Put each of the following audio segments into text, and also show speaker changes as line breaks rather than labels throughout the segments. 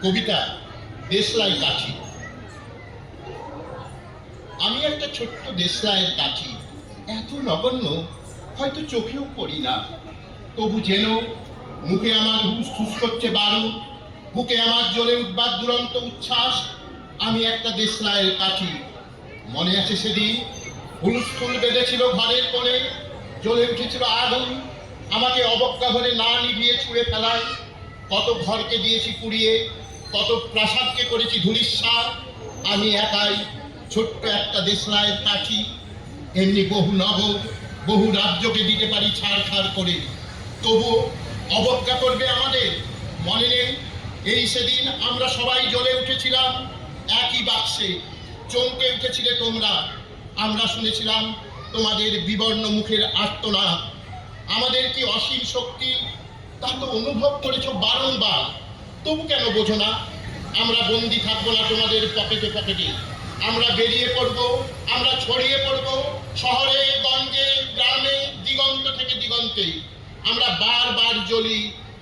কবিতা দেশলাই কাঠি। আমি একটা ছোট্ট দেশলাইয়ের কাঠি, এত নগণ্য হয়তো চোখেও পড়ি না, তবু যেন মুখে আমার হুস হুস করছে বারুদ, বুকে আমার জ্বলে উঠবার দুরন্ত উচ্ছ্বাস। আমি একটা দেশলাইয়ের কাঠি। মনে আছে সেদিন হুলস্থুল বেঁধেছিল ঘরের কোণে, জ্বলে উঠেছিল আগুন, আমাকে অবজ্ঞা ভরে না নিভিয়ে ছুঁড়ে ফেলায়। কত ঘরকে দিয়েছি পুড়িয়ে, কত প্রাসাদকে করেছি ধূলিস্যাৎ। আমি একাই ছোট্ট একটা দেশলাইয়ের কাঠি। এমনি বহু নগর, বহু রাজ্যকে দিতে পারি ছাড়খাড় করে, তবু অবজ্ঞা করবে আমাদের। মনে নেই এই সেদিন আমরা সবাই জ্বলে উঠেছিলাম একই বাক্সে, চমকে উঠেছিলে তোমরা। আমরা শুনেছিলাম তোমাদের বিবর্ণ মুখের আর্তনাদ। আমাদের কি অসীম শক্তি তা তো অনুভব করেছ বারংবার, তবু কেন বোঝো না? আমরা বন্দি থাকবো না তোমাদের পকেটে পকেটে। আমরা বেরিয়ে পড়বো, আমরা ছড়িয়ে পড়বো শহরে গঞ্জে গ্রামে, দিগন্ত থেকে দিগন্তে। আমরা বারবার জ্বলি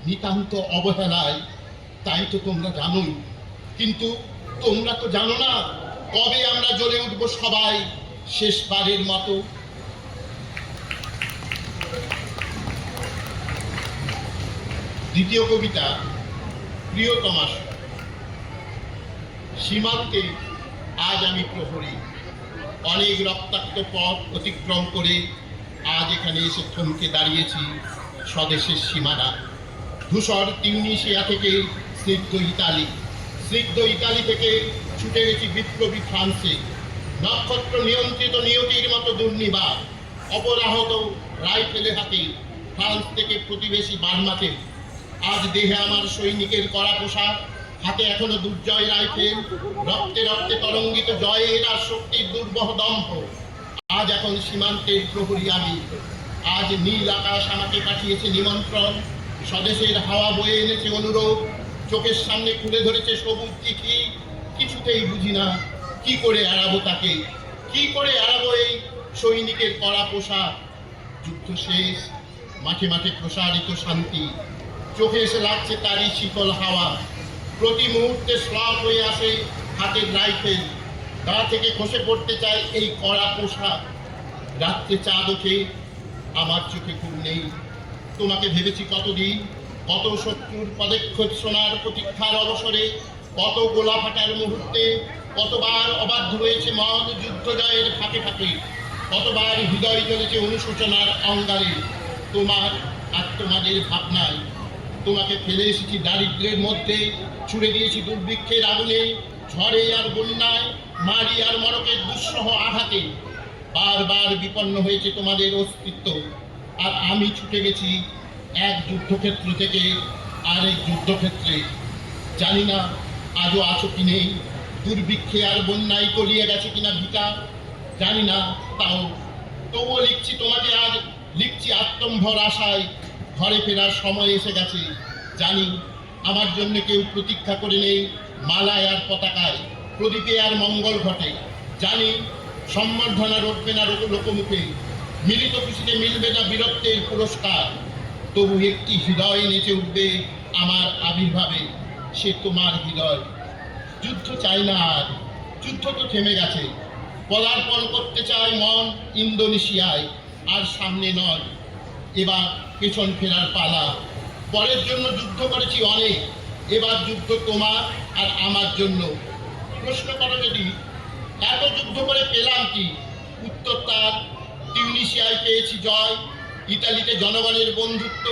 নিতান্ত অবহেলায়, তাই তো তোমরা জানোই। কিন্তু তোমরা তো জানো না কবে আমরা জ্বলে উঠবো সবাই শেষবারের মতো। দ্বিতীয় কবিতা প্রিয়তমা। সীমান্তে আজ আমি প্রহরী, অনেক রক্তাক্ত পথ অতিক্রম করে আজ এখানে এসে থমকে দাঁড়িয়েছি স্বদেশের সীমানা। ধূসর তিউনিসিয়া থেকে স্নিগ্ধ ইতালি থেকে ছুটে গেছি বিপ্লবী ফ্রান্সে। নক্ষত্র নিয়ন্ত্রিত নিয়তির মতো দুর্নিবার, অপরাহত রাইফেলে হাতে ফ্রান্স থেকে প্রতিবেশী বার্মাতে। আজ দেহে আমার সৈনিকের কড়া পোশাক, হাতে এখনো দুর্জয় রাইফেল, রক্তে রক্তে তরঙ্গিত জয়ের আর শক্তির দুর্বহ দম্ভ। আজ এখন সীমান্তের প্রহরী আমি। আজ নীল আকাশ আমাকে পাঠিয়েছে নিমন্ত্রণ, স্বদেশের হাওয়া বয়ে এনেছে অনুরোধ, চোখের সামনে খুলে ধরেছে সবুজ চিঠি। কিছুতেই বুঝি না কি করে এড়াবো তাকে, কি করে এড়াবো এই সৈনিকের কড়া পোশাক। যুদ্ধ শেষ, মাঠে মাঠে প্রসারিত শান্তি, চোখে এসে লাগছে তারই শীতল হাওয়া। প্রতি মুহূর্তে শ্লথ হয়ে আসে হাতের রাইফেল, গা থেকে খসে পড়তে চায় এই কড়া পোশাক। রাত্রে চাঁদ ওঠে, আমার চোখে ঘুম নেই। তোমাকে ভেবেছি কতদিন, কত শত্রুর পদক্ষেপ শোনার প্রতীক্ষার অবসরে, কত গোলা ফাটার মুহূর্তে, কতবার অবাধ্য হয়েছে মন যুদ্ধ জয়ের ফাঁকে ফাঁকে, কতবার হৃদয় জ্বলেছে অনুশোচনার অঙ্গারে। তোমার আর তোমাদের ভাবনায় তোমাকে ফেলে এসেছি দারিদ্র্যের মধ্যে, ছুড়ে দিয়েছি দুর্ভিক্ষের আগুনে, ঝড়ে আর বন্যায়, মারি আর মরকের দুঃসহ আঘাতে। বারবার বিপন্ন হয়েছে তোমাদের অস্তিত্ব, আর আমি ছুটে গেছি এক যুদ্ধক্ষেত্র থেকে আরেক যুদ্ধক্ষেত্রে। জানি না আজও আছো কি নেই, দুর্ভিক্ষে আর বন্যায় তলিয়ে গেছে কিনা ভিটা, জানি না। তাও তবুও লিখছি তোমাকে আজ, লিখছি আত্মম্ভর আশায়। ঘরে ফেরার সময় এসে গেছে, জানি আমার জন্য কেউ প্রতীক্ষা করে নেই মালায় আর পতাকায়, প্রদীপে আর মঙ্গল ঘটে। জানি সম্বর্ধনা রটবে না লোকমুখে, মিলিত খুশিতে মিলবে না বীরত্বের পুরস্কার। তবু একটি হৃদয় নেচে উঠবে আমার আবির্ভাবে, সে তোমার হৃদয়। যুদ্ধ চাই না আর, যুদ্ধ তো থেমে গেছে। পদার্পণ করতে চায় মন ইন্দোনেশিয়ায়, আর সামনে নয়, এবার পেছন ফেরার পালা। পরের জন্য যুদ্ধ করেছি অনেক, এবার যুদ্ধ তোমার আর আমার জন্য। প্রশ্ন করো যদি এত যুদ্ধ করে পেলাম কি? উত্তর তার, তিউনিসিয়ায় পেয়েছি জয়, ইতালিতে জনগণের বন্ধুত্ব,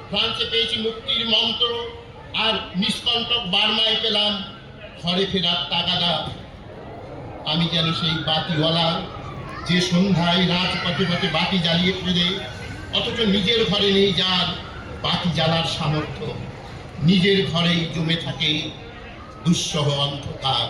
ফ্রান্সে পেয়েছি মুক্তির মন্ত্র, আর নিষ্কণ্টক বার্মায় পেলাম ঘরে ফেরার তাগাদা। আমি যেন সেই বাতিওয়ালা, যে সন্ধ্যায় রাজপথে পথে বাতি জ্বালিয়ে ফেলে, অথচ নিজের ঘরে নেই যার বাতি জ্বালার সামর্থ্য। নিজের ঘরেই জমে থাকে দুঃসহ অন্ধকার।